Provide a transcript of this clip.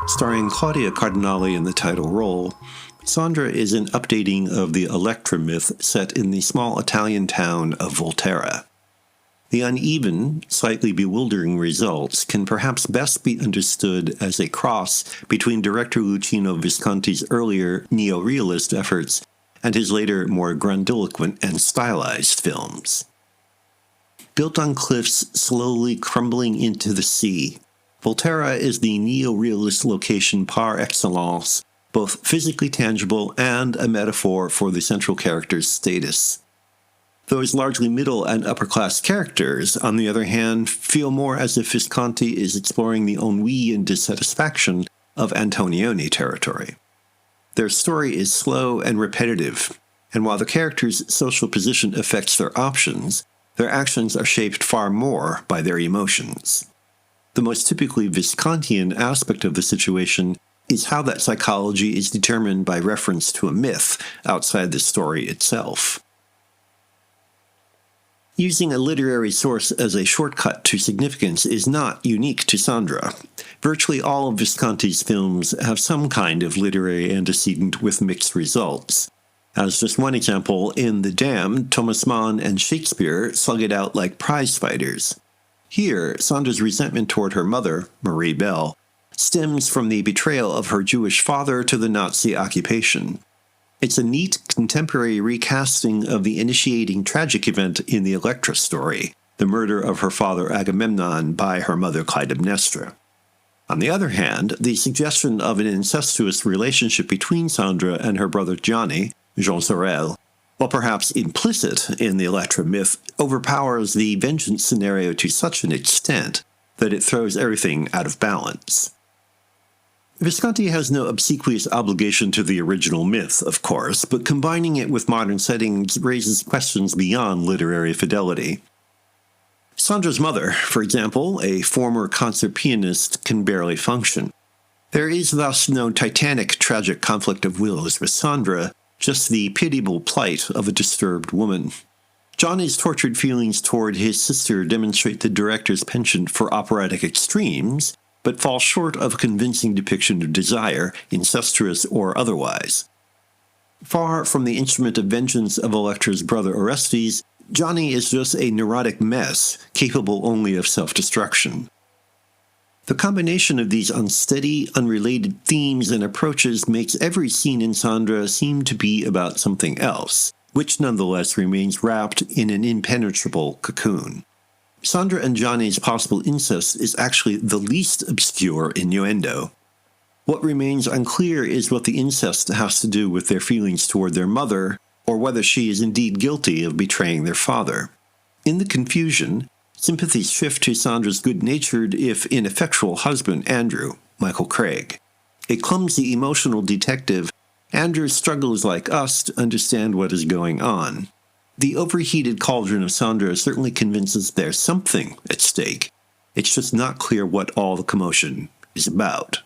Starring Claudia Cardinale in the title role, Sandra is an updating of the Electra myth set in the small Italian town of Volterra. The uneven, slightly bewildering results can perhaps best be understood as a cross between director Luchino Visconti's earlier neorealist efforts and his later more grandiloquent and stylized films. Built on cliffs slowly crumbling into the sea, Volterra is the neorealist location par excellence, both physically tangible and a metaphor for the central character's status. Those largely middle and upper-class characters, on the other hand, feel more as if Visconti is exploring the ennui and dissatisfaction of Antonioni territory. Their story is slow and repetitive, and while the characters' social position affects their options, their actions are shaped far more by their emotions. The most typically Viscontian aspect of the situation is how that psychology is determined by reference to a myth outside the story itself. Using a literary source as a shortcut to significance is not unique to Sandra. Virtually all of Visconti's films have some kind of literary antecedent with mixed results. As just one example, in The Damned, Thomas Mann and Shakespeare slug it out like prize fighters. Here, Sandra's resentment toward her mother, Marie Belle, stems from the betrayal of her Jewish father to the Nazi occupation. It's a neat contemporary recasting of the initiating tragic event in the Electra story, the murder of her father Agamemnon by her mother Clytemnestra. On the other hand, the suggestion of an incestuous relationship between Sandra and her brother Johnny, Jean Sorel, while perhaps implicit in the Electra myth, overpowers the vengeance scenario to such an extent that it throws everything out of balance. Visconti has no obsequious obligation to the original myth, of course, but combining it with modern settings raises questions beyond literary fidelity. Sandra's mother, for example, a former concert pianist, can barely function. There is thus no titanic tragic conflict of wills with Sandra, just the pitiable plight of a disturbed woman. Johnny's tortured feelings toward his sister demonstrate the director's penchant for operatic extremes, but fall short of a convincing depiction of desire, incestuous or otherwise. Far from the instrument of vengeance of Electra's brother Orestes, Johnny is just a neurotic mess, capable only of self-destruction. The combination of these unsteady, unrelated themes and approaches makes every scene in Sandra seem to be about something else, which nonetheless remains wrapped in an impenetrable cocoon. Sandra and Johnny's possible incest is actually the least obscure innuendo. What remains unclear is what the incest has to do with their feelings toward their mother, or whether she is indeed guilty of betraying their father. In the confusion, sympathies shift to Sandra's good-natured, if ineffectual husband, Andrew, Michael Craig. A clumsy emotional detective, Andrew struggles like us to understand what is going on. The overheated cauldron of Sandra certainly convinces there's something at stake. It's just not clear what all the commotion is about.